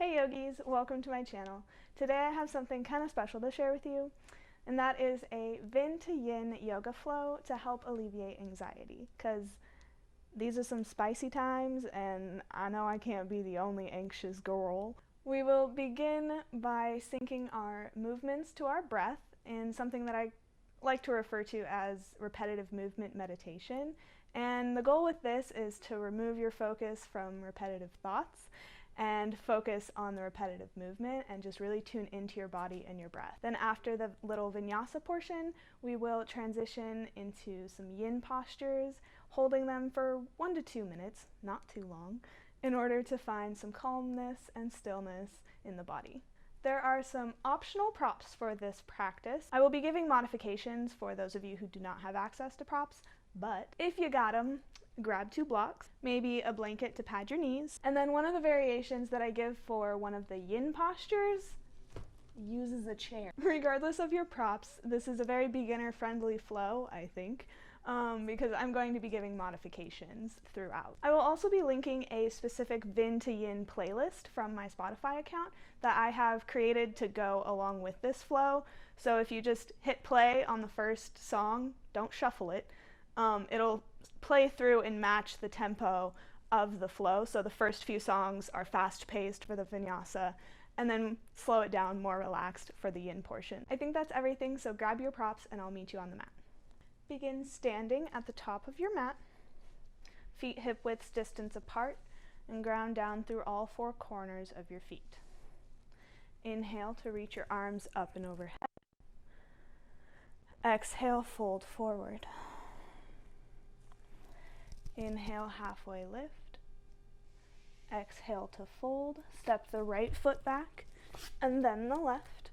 Hey yogis, welcome to my channel. Today I have something kind of special to share with you, and that is a Vin to Yin yoga flow to help alleviate anxiety, because these are some spicy times and I know I can't be the only anxious girl. We will begin by syncing our movements to our breath in something that I like to refer to as repetitive movement meditation. And the goal with this is to remove your focus from repetitive thoughts and focus on the repetitive movement and just really tune into your body and your breath. Then after the little vinyasa portion, we will transition into some yin postures, holding them for 1 to 2 minutes, not too long, in order to find some calmness and stillness in the body. There are some optional props for this practice. I will be giving modifications for those of you who do not have access to props, but if you got them, grab 2 blocks, maybe a blanket to pad your knees, and then one of the variations that I give for one of the yin postures uses a chair. Regardless of your props, this is a very beginner-friendly flow, I think, because I'm going to be giving modifications throughout. I will also be linking a specific Vin to Yin playlist from my Spotify account that I have created to go along with this flow, so if you just hit play on the first song, don't shuffle it, it'll play through and match the tempo of the flow. So the first few songs are fast-paced for the vinyasa, and then slow it down, more relaxed for the yin portion. I think that's everything, so grab your props and I'll meet you on the mat. Begin standing at the top of your mat, feet hip width distance apart, and ground down through all 4 corners of your feet. Inhale to reach your arms up and overhead. Exhale, fold forward. Inhale, halfway lift. Exhale to fold. Step the right foot back and then the left.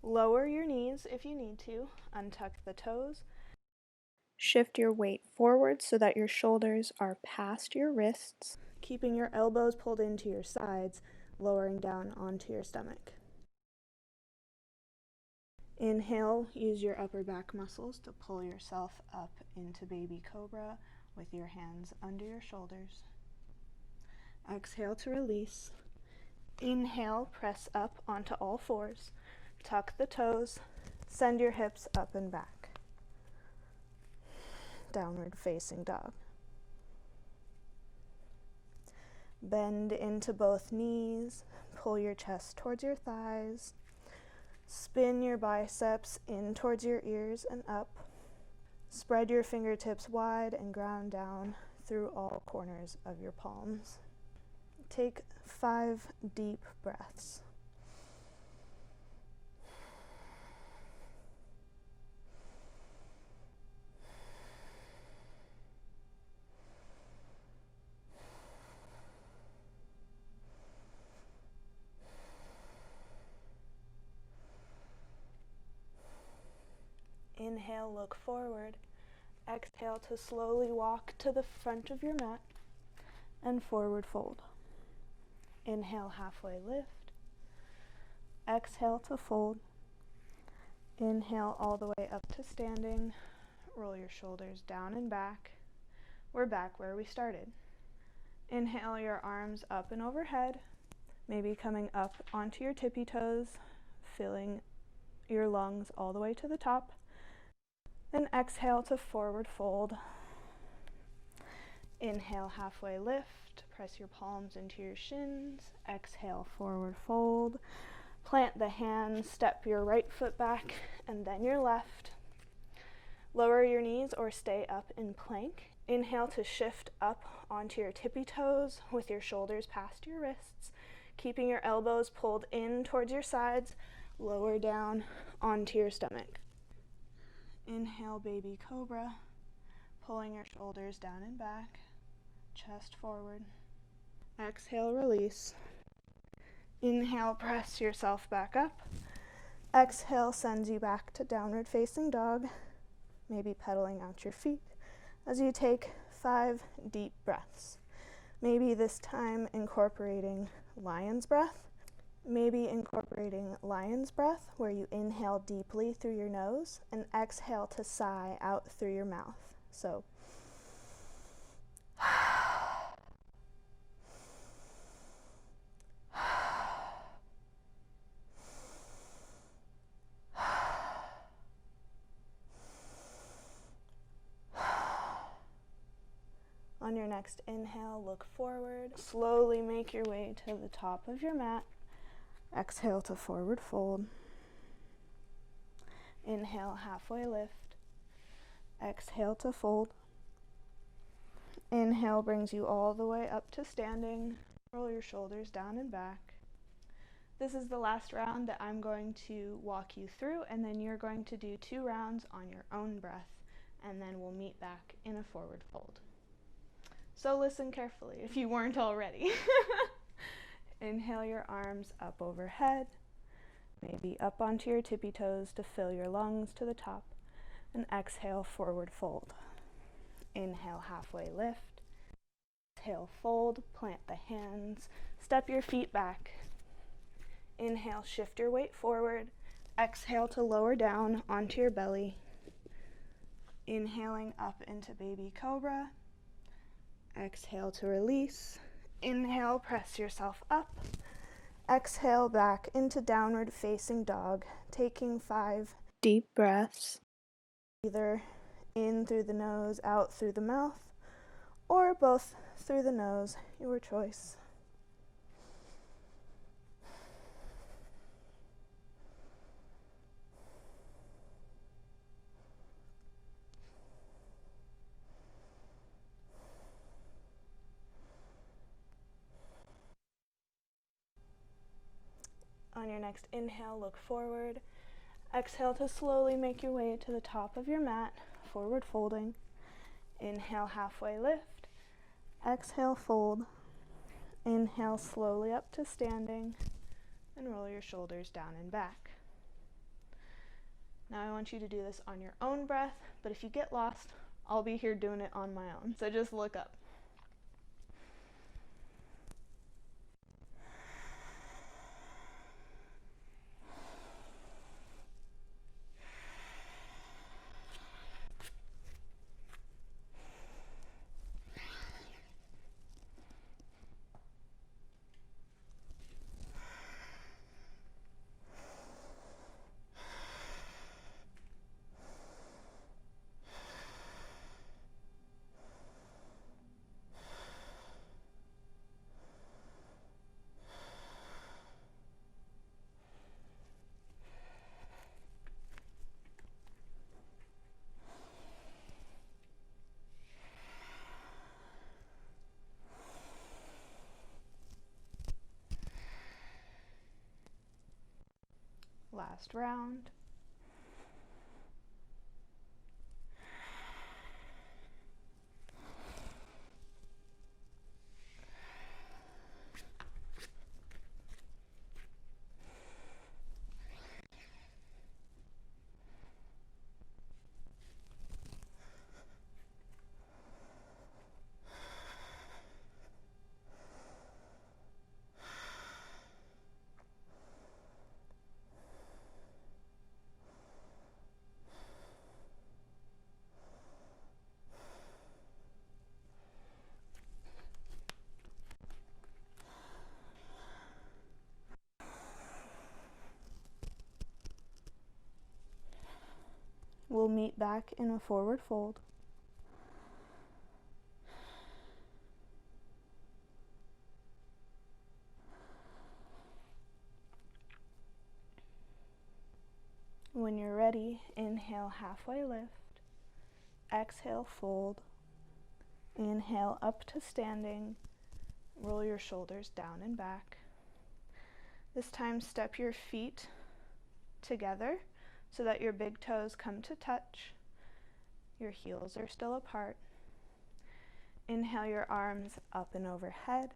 Lower your knees if you need to. Untuck the toes. Shift your weight forward so that your shoulders are past your wrists, keeping your elbows pulled into your sides, lowering down onto your stomach. Inhale, use your upper back muscles to pull yourself up into baby cobra with your hands under your shoulders. Exhale to release. Inhale, press up onto all 4s. Tuck the toes. Send your hips up and back. Downward facing dog. Bend into both knees. Pull your chest towards your thighs. Spin your biceps in towards your ears and up. Spread your fingertips wide and ground down through all corners of your palms. Take 5 deep breaths. Inhale, look forward. Exhale to slowly walk to the front of your mat and forward fold. Inhale, halfway lift. Exhale to fold. Inhale all the way up to standing. Roll your shoulders down and back. We're back where we started. Inhale your arms up and overhead, maybe coming up onto your tippy toes, filling your lungs all the way to the top. Then exhale to forward fold. Inhale, halfway lift. Press your palms into your shins. Exhale, forward fold. Plant the hands, step your right foot back and then your left. Lower your knees or stay up in plank. Inhale to shift up onto your tippy toes with your shoulders past your wrists, keeping your elbows pulled in towards your sides, lower down onto your stomach. Inhale, baby cobra, pulling your shoulders down and back, chest forward. Exhale, release. Inhale, press yourself back up. Exhale sends you back to downward facing dog, maybe pedaling out your feet as you take 5 deep breaths. Maybe this time incorporating lion's breath. Maybe incorporating lion's breath, where you inhale deeply through your nose and exhale to sigh out through your mouth. So, next inhale, look forward. Slowly make your way to the top of your mat. Exhale to forward fold. Inhale, halfway lift. Exhale to fold. Inhale brings you all the way up to standing. Roll your shoulders down and back. This is the last round that I'm going to walk you through, and then you're going to do 2 rounds on your own breath, and then we'll meet back in a forward fold. So listen carefully if you weren't already. Inhale your arms up overhead, maybe up onto your tippy toes to fill your lungs to the top, and exhale, forward fold. Inhale, halfway lift. Exhale, fold, plant the hands, step your feet back. Inhale, shift your weight forward. Exhale to lower down onto your belly. Inhaling up into baby cobra. Exhale to release. Inhale, press yourself up. Exhale back into downward facing dog, taking 5 deep breaths, either in through the nose, out through the mouth, or both through the nose, your choice. On your next inhale, look forward. Exhale to slowly make your way to the top of your mat, forward folding. Inhale, halfway lift. Exhale, fold. Inhale slowly up to standing, and roll your shoulders down and back. Now I want you to do this on your own breath, but if you get lost, I'll be here doing it on my own, so just look up. Last round. We'll meet back in a forward fold. When you're ready, inhale, halfway lift. Exhale, fold. Inhale, up to standing. Roll your shoulders down and back. This time, step your feet together so that your big toes come to touch. Your heels are still apart. Inhale your arms up and overhead.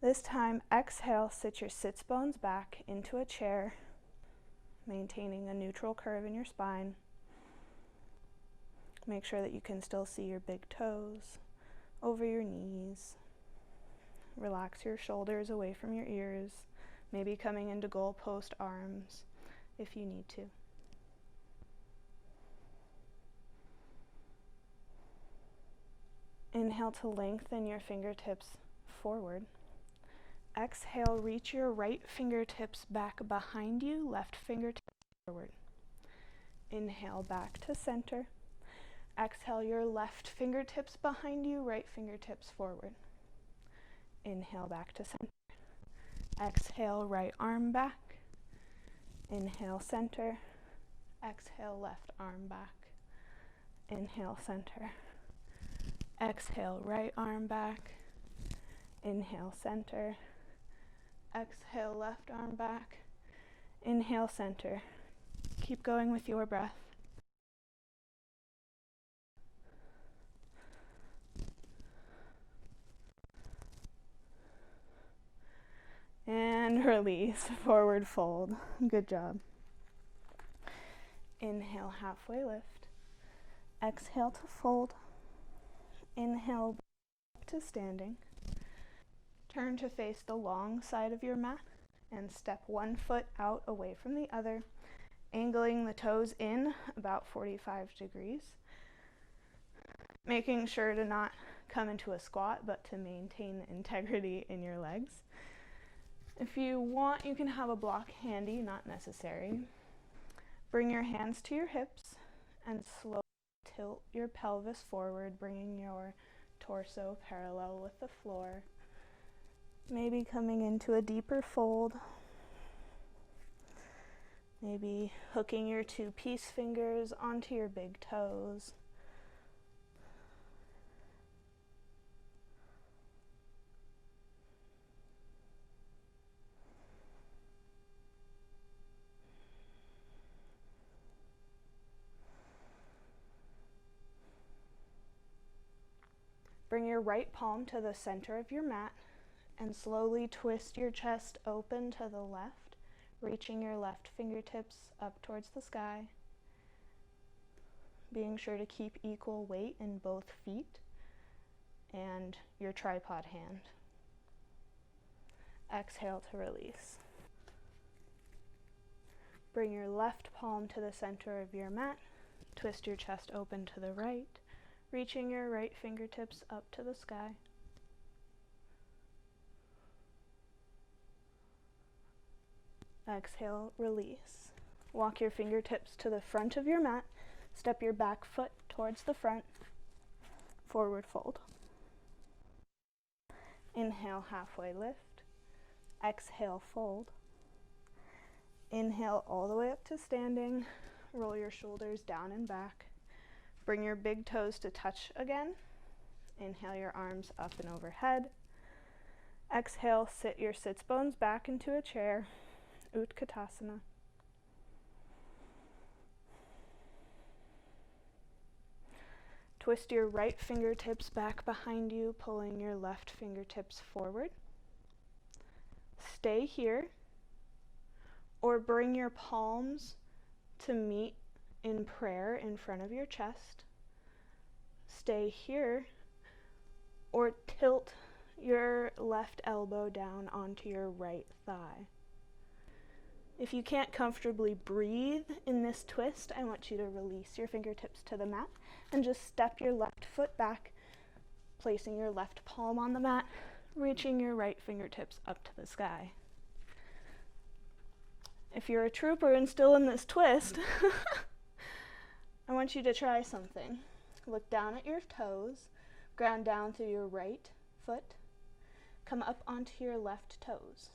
This time, exhale, sit your sits bones back into a chair, maintaining a neutral curve in your spine. Make sure that you can still see your big toes over your knees. Relax your shoulders away from your ears, maybe coming into goalpost arms if you need to. Inhale to lengthen your fingertips forward. Exhale, reach your right fingertips back behind you, left fingertips forward. Inhale back to center. Exhale your left fingertips behind you, right fingertips forward. Inhale back to center. Exhale right arm back. Inhale center. Exhale left arm back. Inhale center. Exhale right arm back. Inhale center. Exhale left arm back. Inhale center. Keep going with your breath. And release, forward fold. Good job. Inhale, halfway lift. Exhale to fold. Inhale up to standing. Turn to face the long side of your mat and step one foot out away from the other, angling the toes in about 45 degrees. Making sure to not come into a squat, but to maintain integrity in your legs. If you want, you can have a block handy, not necessary. Bring your hands to your hips and slowly tilt your pelvis forward, bringing your torso parallel with the floor. Maybe coming into a deeper fold. Maybe hooking your two peace fingers onto your big toes. Bring your right palm to the center of your mat and slowly twist your chest open to the left, reaching your left fingertips up towards the sky. Being sure to keep equal weight in both feet and your tripod hand. Exhale to release. Bring your left palm to the center of your mat, twist your chest open to the right, reaching your right fingertips up to the sky. Exhale, release. Walk your fingertips to the front of your mat, step your back foot towards the front, forward fold. Inhale, halfway lift. Exhale, fold. Inhale all the way up to standing. Roll your shoulders down and back. Bring your big toes to touch again. Inhale your arms up and overhead. Exhale, sit your sits bones back into a chair. Utkatasana. Twist your right fingertips back behind you, pulling your left fingertips forward. Stay here, or bring your palms to meet in prayer in front of your chest. Stay here, or tilt your left elbow down onto your right thigh. If you can't comfortably breathe in this twist, I want you to release your fingertips to the mat and just step your left foot back, placing your left palm on the mat, reaching your right fingertips up to the sky. If you're a trooper and still in this twist, I want you to try something. Look down at your toes, ground down through your right foot, come up onto your left toes.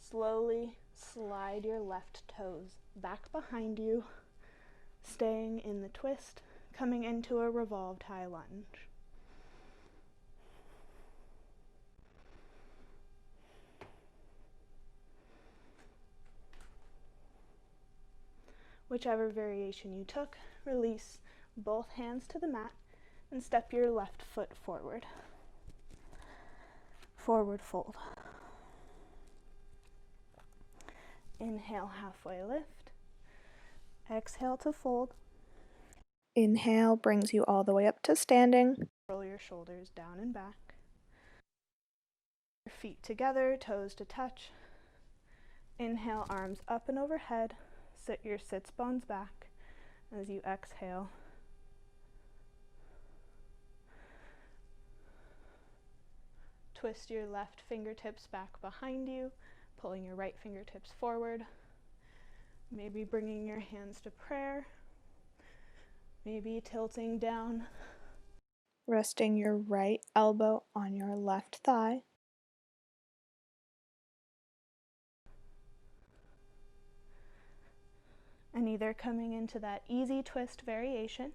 Slowly slide your left toes back behind you, staying in the twist, coming into a revolved high lunge. Whichever variation you took, release both hands to the mat and step your left foot forward. Forward fold. Inhale, halfway lift. Exhale to fold. Inhale brings you all the way up to standing. Roll your shoulders down and back. Your feet together, toes to touch. Inhale, arms up and overhead. Sit your sits bones back as you exhale. Twist your left fingertips back behind you, pulling your right fingertips forward. Maybe bringing your hands to prayer. Maybe tilting down, resting your right elbow on your left thigh. And either coming into that easy twist variation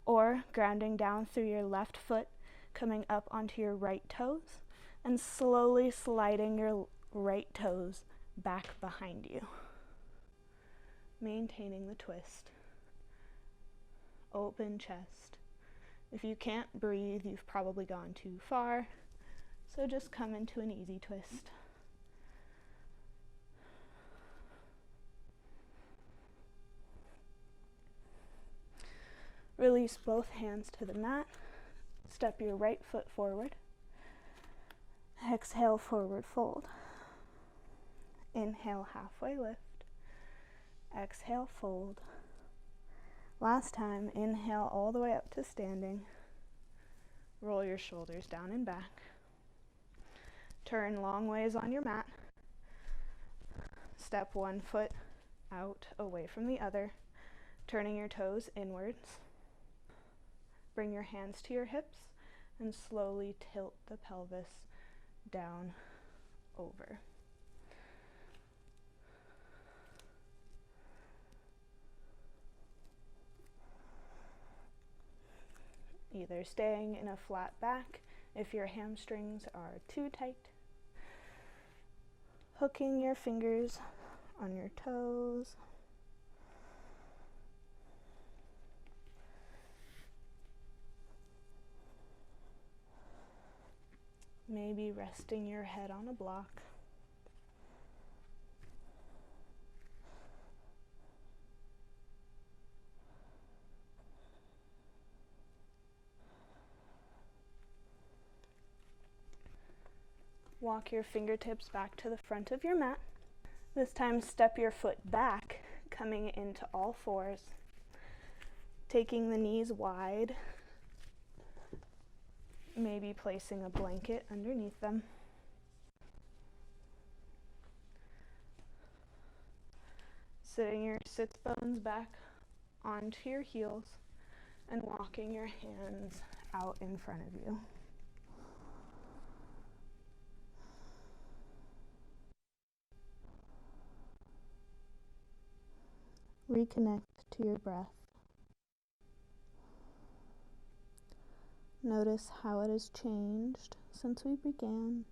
or grounding down through your left foot, coming up onto your right toes, and slowly sliding your right toes back behind you. Maintaining the twist. Open chest. If you can't breathe, you've probably gone too far, so just come into an easy twist. Release both hands to the mat. Step your right foot forward. Exhale, forward fold. Inhale, halfway lift. Exhale, fold. Last time, inhale all the way up to standing. Roll your shoulders down and back. Turn long ways on your mat. Step one foot out away from the other, turning your toes inwards. Bring your hands to your hips and slowly tilt the pelvis down over. Either staying in a flat back if your hamstrings are too tight, hooking your fingers on your toes, maybe resting your head on a block. Walk your fingertips back to the front of your mat. This time step your foot back, coming into all fours, taking the knees wide, maybe placing a blanket underneath them. Sitting your sits bones back onto your heels and walking your hands out in front of you. Reconnect to your breath. Notice how it has changed since we began.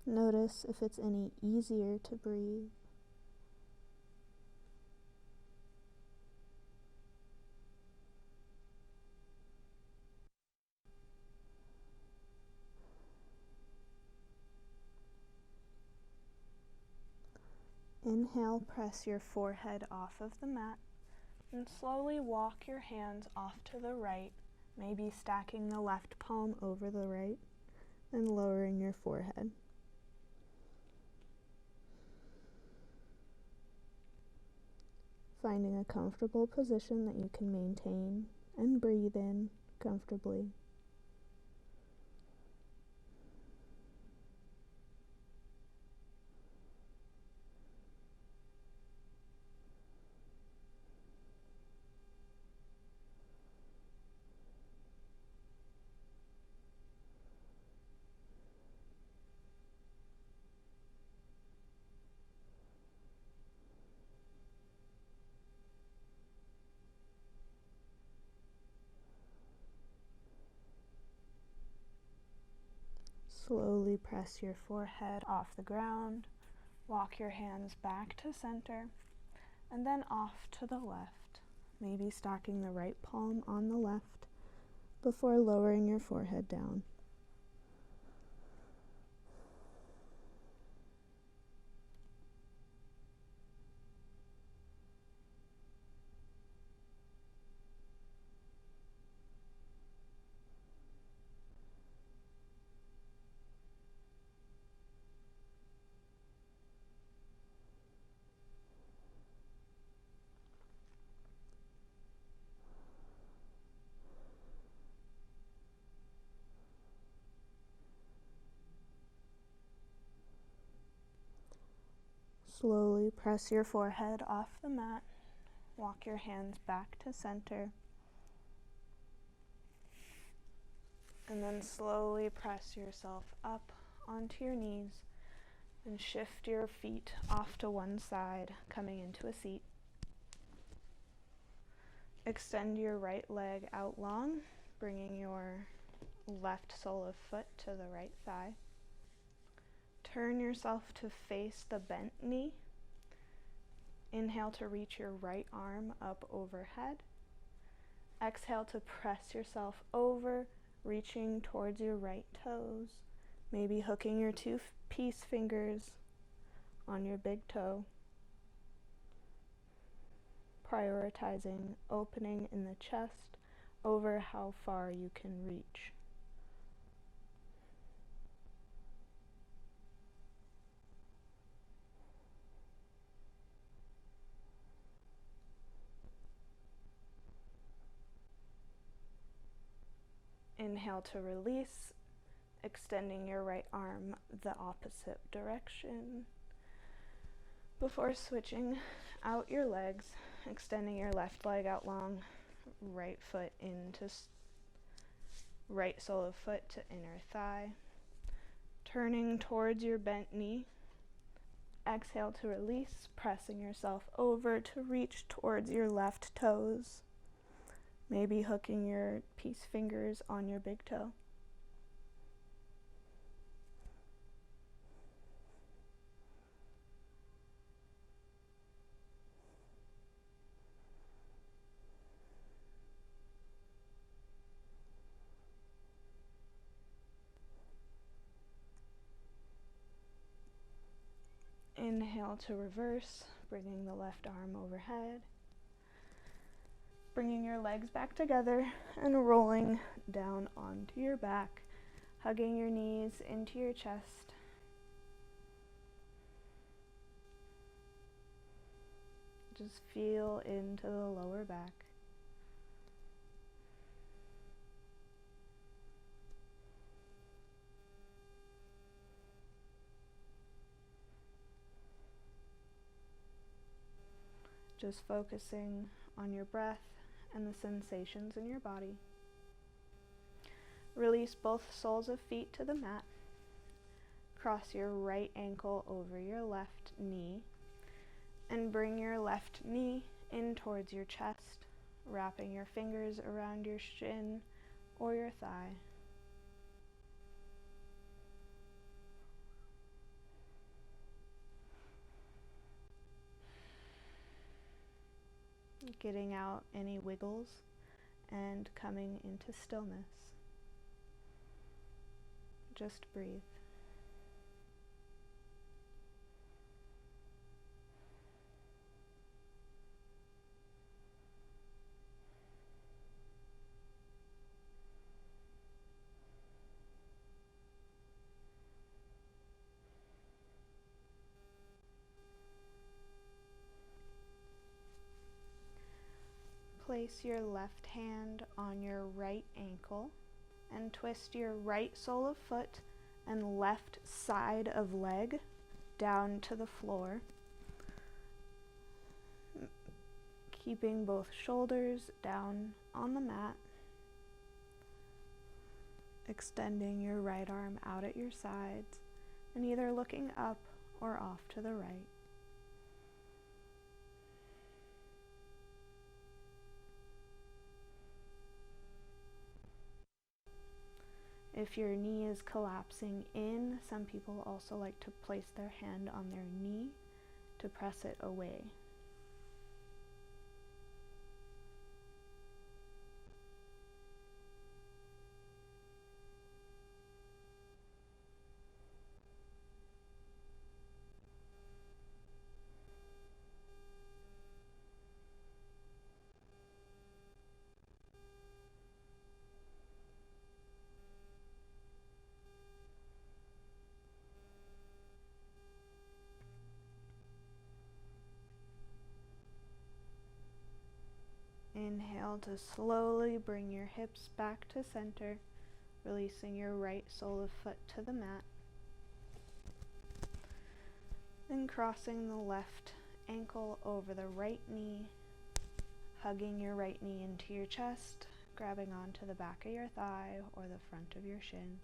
Notice if it's any easier to breathe. Inhale, press your forehead off of the mat and slowly walk your hands off to the right, maybe stacking the left palm over the right and lowering your forehead. Finding a comfortable position that you can maintain and breathe in comfortably. Slowly press your forehead off the ground, walk your hands back to center, and then off to the left, maybe stacking the right palm on the left before lowering your forehead down. Slowly press your forehead off the mat, walk your hands back to center. And then slowly press yourself up onto your knees and shift your feet off to one side, coming into a seat. Extend your right leg out long, bringing your left sole of foot to the right thigh. Turn yourself to face the bent knee. Inhale to reach your right arm up overhead. Exhale to press yourself over, reaching towards your right toes, maybe hooking your two peace fingers on your big toe. Prioritizing opening in the chest over how far you can reach. Inhale to release, extending your right arm the opposite direction. Before switching out your legs, extending your left leg out long, right foot into right sole of foot to inner thigh. Turning towards your bent knee. Exhale to release, pressing yourself over to reach towards your left toes. Maybe hooking your peace fingers on your big toe. Inhale to reverse, bringing the left arm overhead. Bringing your legs back together and rolling down onto your back, hugging your knees into your chest. Just feel into the lower back. Just focusing on your breath and the sensations in your body. Release both soles of feet to the mat. Cross your right ankle over your left knee and bring your left knee in towards your chest, wrapping your fingers around your shin or your thigh. Getting out any wiggles and coming into stillness. Just breathe. Place your left hand on your right ankle and twist your right sole of foot and left side of leg down to the floor, keeping both shoulders down on the mat, extending your right arm out at your sides and either looking up or off to the right. If your knee is collapsing in, some people also like to place their hand on their knee to press it away. Inhale to slowly bring your hips back to center, releasing your right sole of foot to the mat. Then crossing the left ankle over the right knee, hugging your right knee into your chest, grabbing onto the back of your thigh or the front of your shin.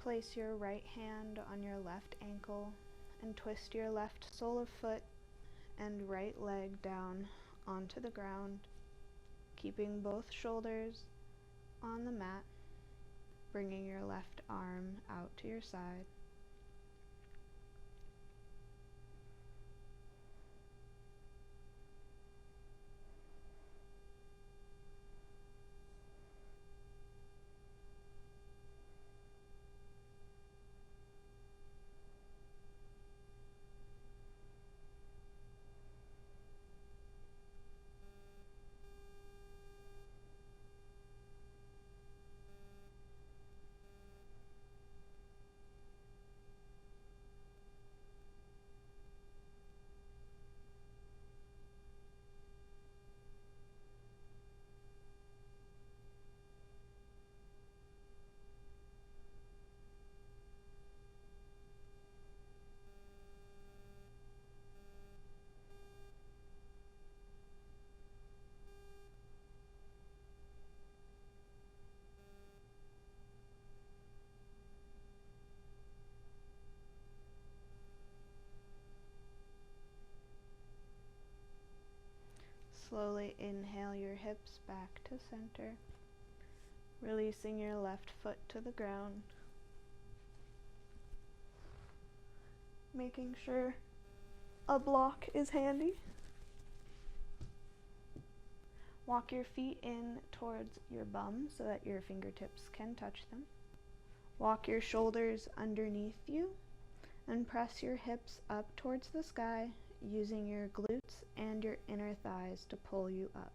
Place your right hand on your left ankle and twist your left sole of foot and right leg down onto the ground, keeping both shoulders on the mat, bringing your left arm out to your side. Slowly inhale your hips back to center, releasing your left foot to the ground, making sure a block is handy. Walk your feet in towards your bum so that your fingertips can touch them. Walk your shoulders underneath you and press your hips up towards the sky, using your glutes and your inner thighs to pull you up.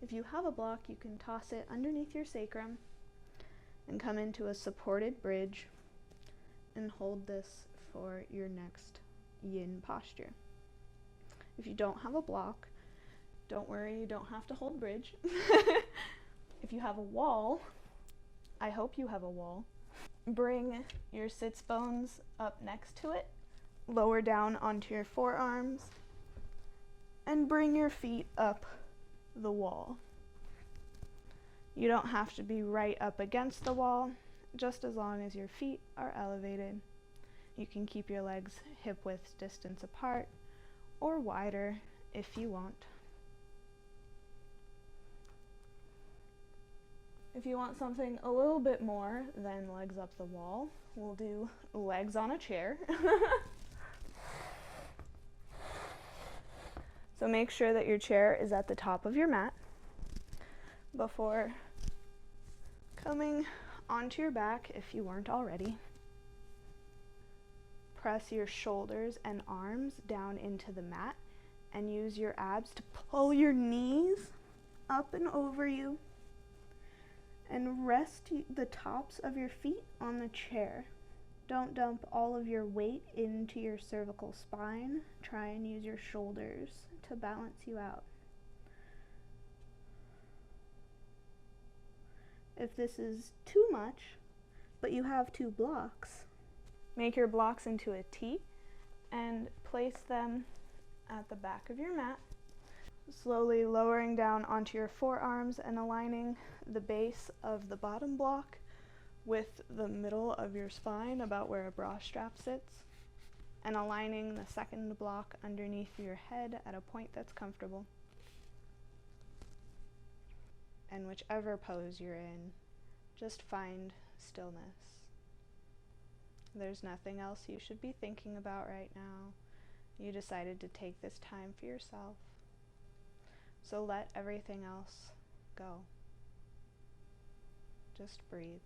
If you have a block, you can toss it underneath your sacrum and come into a supported bridge and hold this for your next yin posture. If you don't have a block, don't worry, you don't have to hold bridge. If you have a wall, I hope you have a wall, bring your sits bones up next to it, lower down onto your forearms, and bring your feet up the wall. You don't have to be right up against the wall, just as long as your feet are elevated. You can keep your legs hip-width distance apart or wider if you want. If you want something a little bit more than legs up the wall, we'll do legs on a chair. So make sure that your chair is at the top of your mat before coming onto your back if you weren't already. Press your shoulders and arms down into the mat and use your abs to pull your knees up and over you, and rest the tops of your feet on the chair. Don't dump all of your weight into your cervical spine. Try and use your shoulders to balance you out. If this is too much, but you have two blocks, make your blocks into a T and place them at the back of your mat, Slowly lowering down onto your forearms and aligning the base of the bottom block with the middle of your spine, about where a bra strap sits, and aligning the second block underneath your head at a point that's comfortable. And whichever pose you're in, just find stillness. There's nothing else you should be thinking about right now. You decided to take this time for yourself. So let everything else go. Just breathe.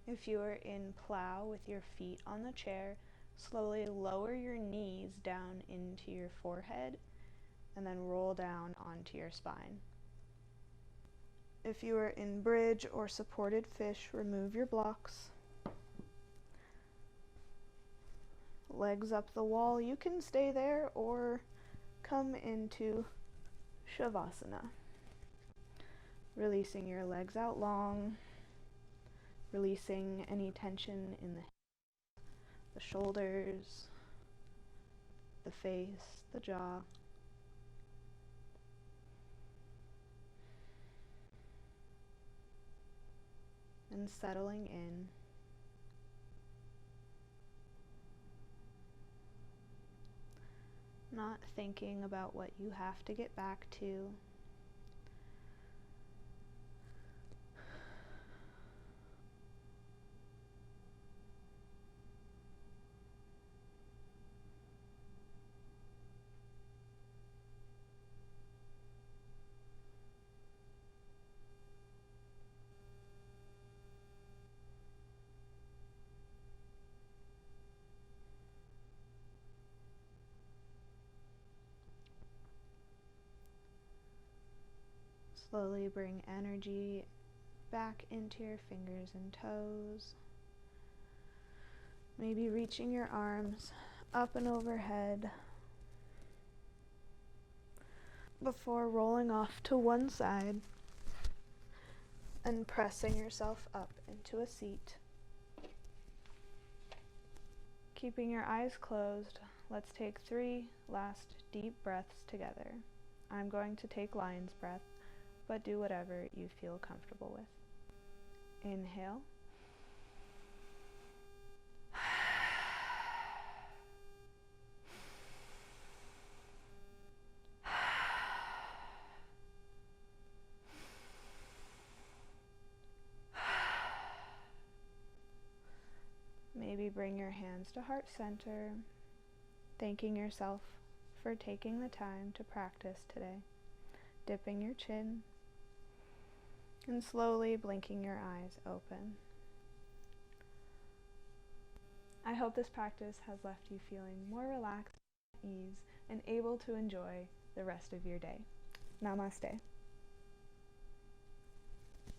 If you are in plow with your feet on the chair, slowly lower your knees down into your forehead and then roll down onto your spine. If you are in bridge or supported fish, remove your blocks. Legs up the wall, you can stay there or come into Shavasana. Releasing your legs out long, releasing any tension in the shoulders, the face, the jaw. And settling in. Not thinking about what you have to get back to. Slowly bring energy back into your fingers and toes. Maybe reaching your arms up and overhead before rolling off to one side and pressing yourself up into a seat. Keeping your eyes closed, let's take 3 last deep breaths together. I'm going to take lion's breath, but do whatever you feel comfortable with. Inhale. Maybe bring your hands to heart center, thanking yourself for taking the time to practice today. Dipping your chin and slowly blinking your eyes open. I hope this practice has left you feeling more relaxed, at ease, and able to enjoy the rest of your day. Namaste.